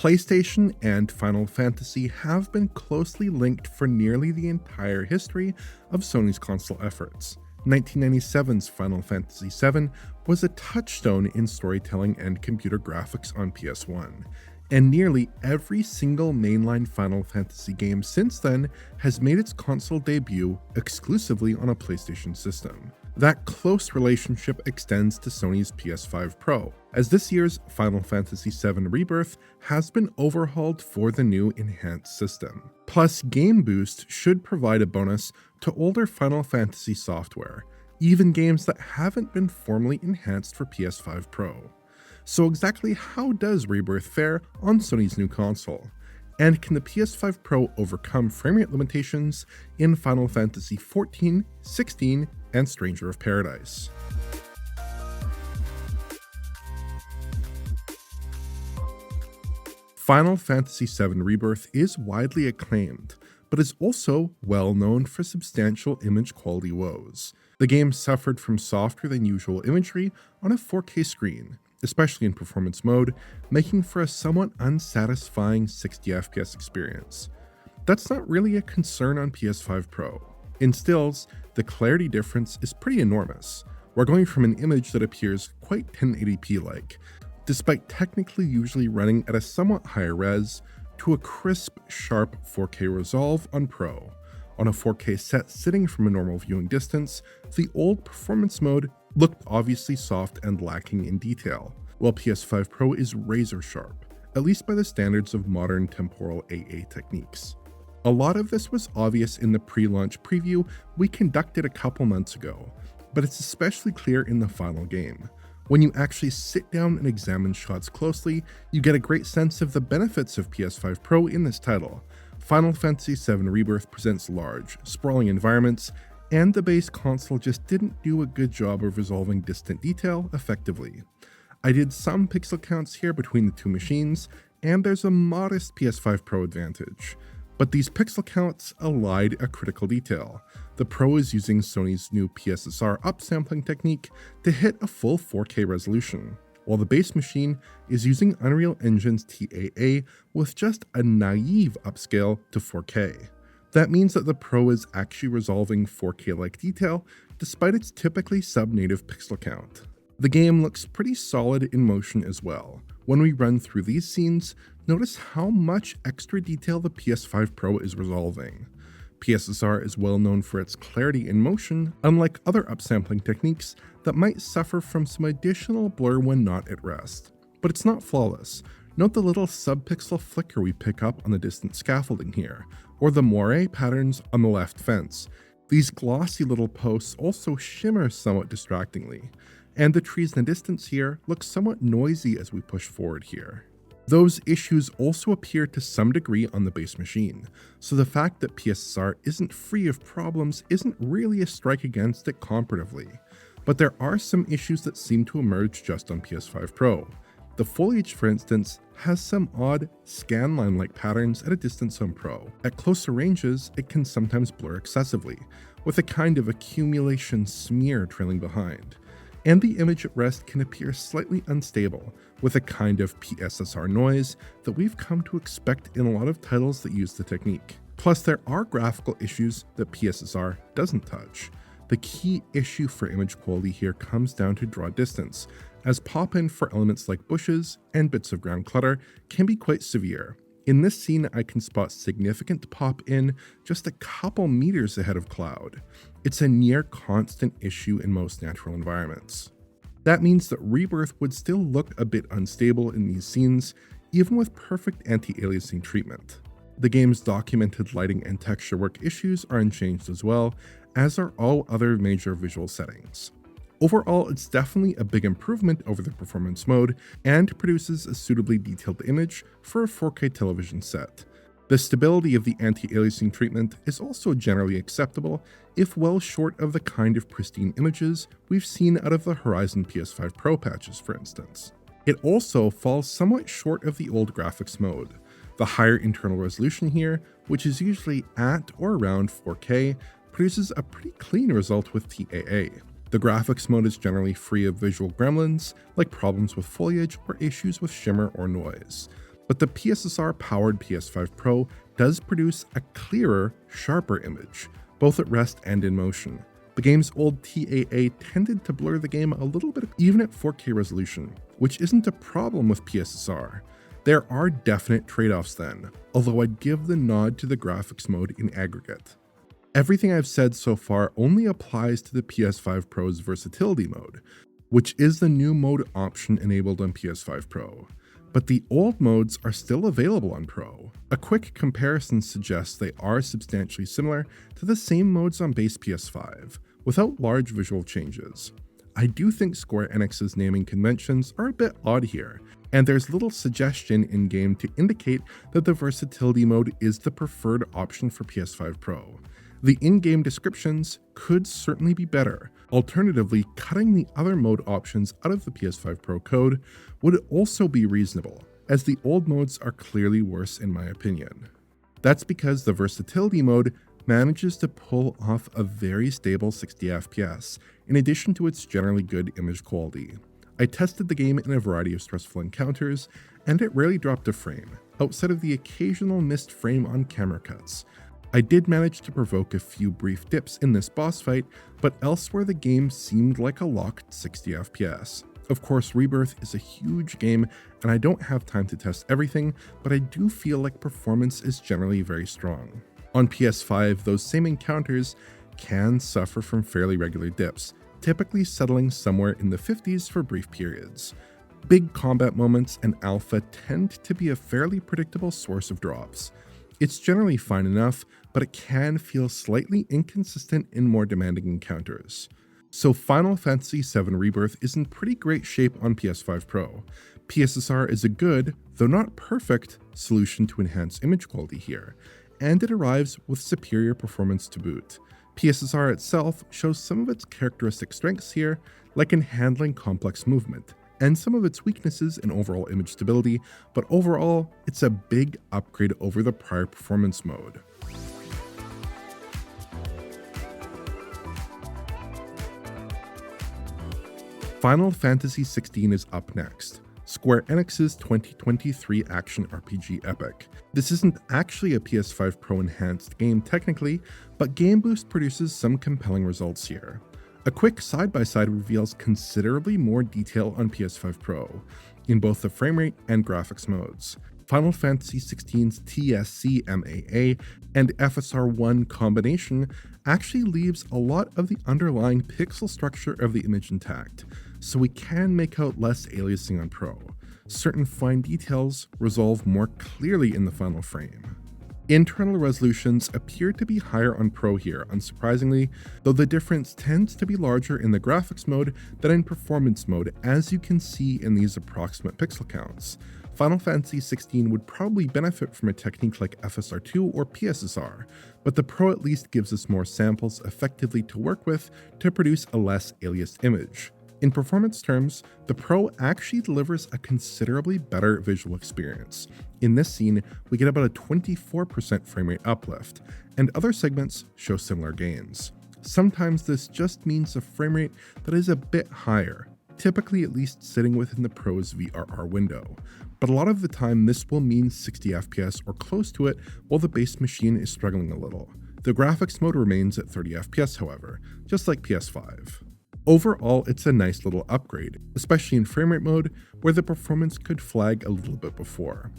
PlayStation and Final Fantasy have been closely linked for nearly the entire history of Sony's console efforts. 1997's Final Fantasy VII was a touchstone in storytelling and computer graphics on PS1, and nearly every single mainline Final Fantasy game since then has made its console debut exclusively on a PlayStation system. That close relationship extends to Sony's PS5 Pro, as this year's Final Fantasy VII Rebirth has been overhauled for the new enhanced system. Plus, Game Boost should provide a bonus to older Final Fantasy software, even games that haven't been formally enhanced for PS5 Pro. So exactly how does Rebirth fare on Sony's new console? And can the PS5 Pro overcome frame rate limitations in Final Fantasy XIV, XVI, and Stranger of Paradise? Final Fantasy VII Rebirth is widely acclaimed, but is also well known for substantial image quality woes. The game suffered from softer than usual imagery on a 4K screen, especially in performance mode, making for a somewhat unsatisfying 60 FPS experience. That's not really a concern on PS5 Pro. In stills, the clarity difference is pretty enormous. We're going from an image that appears quite 1080p-like, despite technically usually running at a somewhat higher res, to a crisp, sharp 4K resolve on Pro. On a 4K set sitting from a normal viewing distance, the old performance mode looked obviously soft and lacking in detail, while PS5 Pro is razor sharp, at least by the standards of modern temporal AA techniques. A lot of this was obvious in the pre-launch preview we conducted a couple months ago, but it's especially clear in the final game. When you actually sit down and examine shots closely, you get a great sense of the benefits of PS5 Pro in this title. Final Fantasy VII Rebirth presents large, sprawling environments, and the base console just didn't do a good job of resolving distant detail effectively. I did some pixel counts here between the two machines, and there's a modest PS5 Pro advantage. But these pixel counts elide a critical detail. The Pro is using Sony's new PSSR upsampling technique to hit a full 4K resolution, while the base machine is using Unreal Engine's TAA with just a naive upscale to 4K. That means that the Pro is actually resolving 4K-like detail despite its typically sub-native pixel count. The game looks pretty solid in motion as well. When we run through these scenes, notice how much extra detail the PS5 Pro is resolving. PSSR is well known for its clarity in motion, unlike other upsampling techniques that might suffer from some additional blur when not at rest. But it's not flawless. Note the little sub-pixel flicker we pick up on the distant scaffolding here, or the moire patterns on the left fence. These glossy little posts also shimmer somewhat distractingly, and the trees in the distance here look somewhat noisy as we push forward here. Those issues also appear to some degree on the base machine, so the fact that PSSR isn't free of problems isn't really a strike against it comparatively. But there are some issues that seem to emerge just on PS5 Pro. The foliage, for instance, has some odd scanline-like patterns at a distance on Pro. At closer ranges, it can sometimes blur excessively, with a kind of accumulation smear trailing behind. And the image at rest can appear slightly unstable, with a kind of PSSR noise that we've come to expect in a lot of titles that use the technique. Plus, there are graphical issues that PSSR doesn't touch. The key issue for image quality here comes down to draw distance, as pop-in for elements like bushes and bits of ground clutter can be quite severe. In this scene, I can spot significant pop-in just a couple meters ahead of Cloud. It's a near constant issue in most natural environments. That means that Rebirth would still look a bit unstable in these scenes, even with perfect anti-aliasing treatment. The game's documented lighting and texture work issues are unchanged as well, as are all other major visual settings. Overall, it's definitely a big improvement over the performance mode and produces a suitably detailed image for a 4K television set. The stability of the anti-aliasing treatment is also generally acceptable, if well short of the kind of pristine images we've seen out of the Horizon PS5 Pro patches, for instance. It also falls somewhat short of the old graphics mode. The higher internal resolution here, which is usually at or around 4K, produces a pretty clean result with TAA. The graphics mode is generally free of visual gremlins, like problems with foliage or issues with shimmer or noise. But the PSSR-powered PS5 Pro does produce a clearer, sharper image, both at rest and in motion. The game's old TAA tended to blur the game a little bit even at 4K resolution, which isn't a problem with PSSR. There are definite trade-offs then, although I'd give the nod to the graphics mode in aggregate. Everything I've said so far only applies to the PS5 Pro's versatility mode, which is the new mode option enabled on PS5 Pro. But the old modes are still available on Pro. A quick comparison suggests they are substantially similar to the same modes on base PS5, without large visual changes. I do think Square Enix's naming conventions are a bit odd here, and there's little suggestion in-game to indicate that the versatility mode is the preferred option for PS5 Pro. The in-game descriptions could certainly be better. Alternatively, cutting the other mode options out of the PS5 Pro code would also be reasonable, as the old modes are clearly worse in my opinion. That's because the versatility mode manages to pull off a very stable 60 FPS, in addition to its generally good image quality. I tested the game in a variety of stressful encounters, and it rarely dropped a frame, outside of the occasional missed frame on camera cuts. I did manage to provoke a few brief dips in this boss fight, but elsewhere the game seemed like a locked 60 FPS. Of course, Rebirth is a huge game, and I don't have time to test everything, but I do feel like performance is generally very strong. On PS5, those same encounters can suffer from fairly regular dips, typically settling somewhere in the 50s for brief periods. Big combat moments and alpha tend to be a fairly predictable source of drops. It's generally fine enough, but it can feel slightly inconsistent in more demanding encounters. So Final Fantasy VII Rebirth is in pretty great shape on PS5 Pro. PSSR is a good, though not perfect, solution to enhance image quality here, and it arrives with superior performance to boot. PSSR itself shows some of its characteristic strengths here, like in handling complex movement, and some of its weaknesses in overall image stability, but overall, it's a big upgrade over the prior performance mode. Final Fantasy XVI is up next, Square Enix's 2023 action RPG epic. This isn't actually a PS5 Pro enhanced game technically, but Game Boost produces some compelling results here. A quick side-by-side reveals considerably more detail on PS5 Pro, in both the framerate and graphics modes. Final Fantasy XVI's TSC MAA and FSR1 combination actually leaves a lot of the underlying pixel structure of the image intact, so we can make out less aliasing on Pro. Certain fine details resolve more clearly in the final frame. Internal resolutions appear to be higher on Pro here, unsurprisingly, though the difference tends to be larger in the graphics mode than in performance mode, as you can see in these approximate pixel counts. Final Fantasy XVI would probably benefit from a technique like FSR2 or PSSR, but the Pro at least gives us more samples effectively to work with to produce a less aliased image. In performance terms, the Pro actually delivers a considerably better visual experience. In this scene, we get about a 24% framerate uplift, and other segments show similar gains. Sometimes this just means a framerate that is a bit higher, typically at least sitting within the Pro's VRR window, but a lot of the time this will mean 60 FPS or close to it while the base machine is struggling a little. The graphics mode remains at 30 FPS however, just like PS5. Overall, it's a nice little upgrade, especially in framerate mode, where the performance could flag a little bit before.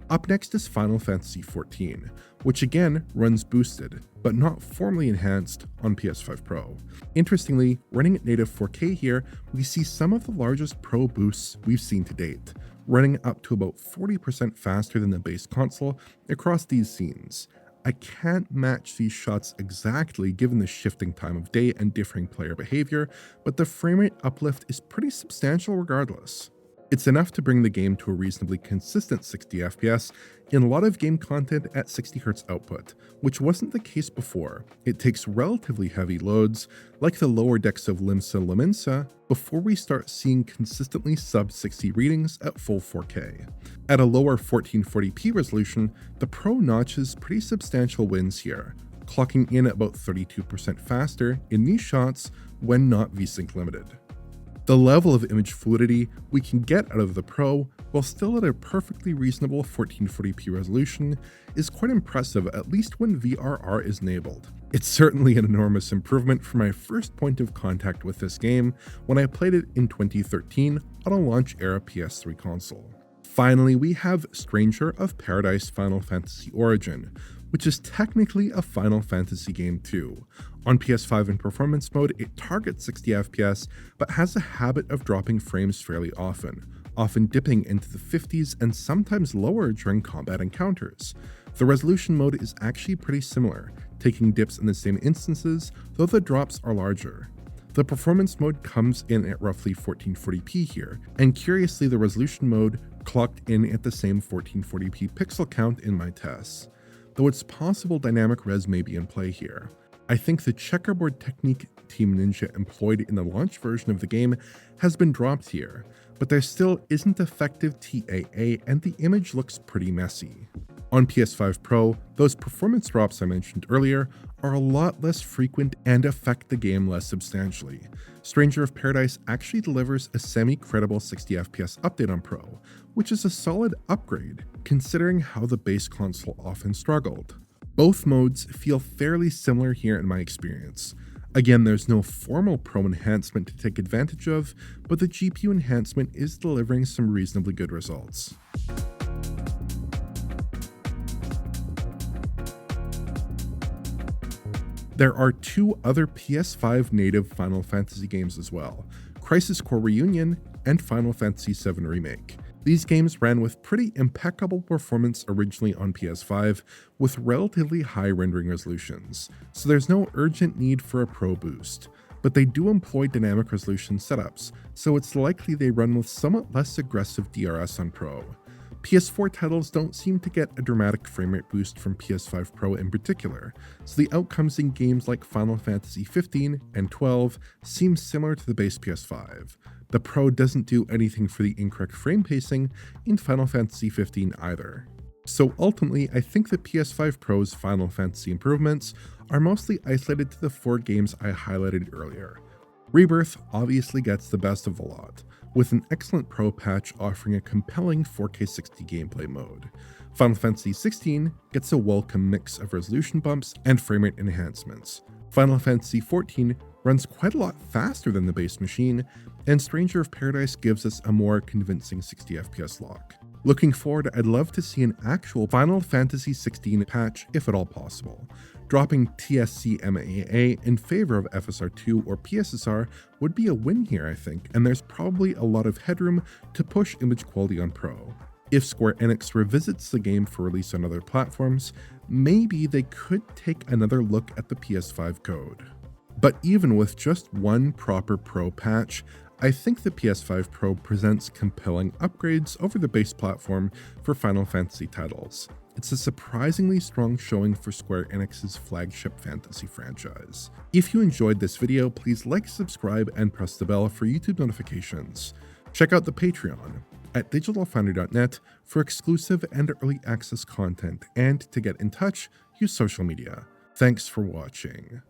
Up next is Final Fantasy XIV, which again runs boosted, but not formally enhanced on PS5 Pro. Interestingly, running at native 4K here, we see some of the largest Pro boosts we've seen to date, running up to about 40% faster than the base console across these scenes. I can't match these shots exactly given the shifting time of day and differing player behavior, but the framerate uplift is pretty substantial regardless. It's enough to bring the game to a reasonably consistent 60 FPS in a lot of game content at 60Hz output, which wasn't the case before. It takes relatively heavy loads, like the lower decks of Limsa Lominsa, before we start seeing consistently sub-60 readings at full 4K. At a lower 1440p resolution, the Pro notches pretty substantial wins here, clocking in at about 32% faster in these shots when not VSync limited. The level of image fluidity we can get out of the Pro, while still at a perfectly reasonable 1440p resolution, is quite impressive, at least when VRR is enabled. It's certainly an enormous improvement from my first point of contact with this game when I played it in 2013 on a launch-era PS3 console. Finally, we have Stranger of Paradise Final Fantasy Origin, which is technically a Final Fantasy game too. On PS5 in performance mode, it targets 60 FPS, but has a habit of dropping frames fairly often dipping into the 50s and sometimes lower during combat encounters. The resolution mode is actually pretty similar, taking dips in the same instances, though the drops are larger. The performance mode comes in at roughly 1440p here, and curiously the resolution mode clocked in at the same 1440p pixel count in my tests, though it's possible dynamic res may be in play here. I think the checkerboard technique Team Ninja employed in the launch version of the game has been dropped here, but there still isn't effective TAA and the image looks pretty messy. On PS5 Pro, those performance drops I mentioned earlier are a lot less frequent and affect the game less substantially. Stranger of Paradise actually delivers a semi-credible 60 FPS update on Pro, which is a solid upgrade considering how the base console often struggled. Both modes feel fairly similar here in my experience. Again, there's no formal Pro enhancement to take advantage of, but the GPU enhancement is delivering some reasonably good results. There are two other PS5 native Final Fantasy games as well, Crisis Core Reunion and Final Fantasy VII Remake. These games ran with pretty impeccable performance originally on PS5 with relatively high rendering resolutions, so there's no urgent need for a Pro boost. But they do employ dynamic resolution setups, so it's likely they run with somewhat less aggressive DRS on Pro. PS4 titles don't seem to get a dramatic framerate boost from PS5 Pro in particular, so the outcomes in games like Final Fantasy 15 and 12 seem similar to the base PS5. The Pro doesn't do anything for the incorrect frame pacing in Final Fantasy 15 either. So ultimately, I think the PS5 Pro's Final Fantasy improvements are mostly isolated to the 4 games I highlighted earlier. Rebirth obviously gets the best of the lot, with an excellent Pro patch offering a compelling 4K 60 gameplay mode. Final Fantasy XVI gets a welcome mix of resolution bumps and framerate enhancements. Final Fantasy XIV runs quite a lot faster than the base machine, and Stranger of Paradise gives us a more convincing 60 FPS lock. Looking forward, I'd love to see an actual Final Fantasy XVI patch if at all possible. Dropping TSC MAA in favor of FSR2 or PSSR would be a win here, I think, and there's probably a lot of headroom to push image quality on Pro. If Square Enix revisits the game for release on other platforms, maybe they could take another look at the PS5 code. But even with just one proper Pro patch, I think the PS5 Pro presents compelling upgrades over the base platform for Final Fantasy titles. It's a surprisingly strong showing for Square Enix's flagship fantasy franchise. If you enjoyed this video, please like, subscribe, and press the bell for YouTube notifications. Check out the Patreon at digitalfoundry.net for exclusive and early access content, and to get in touch, use social media. Thanks for watching.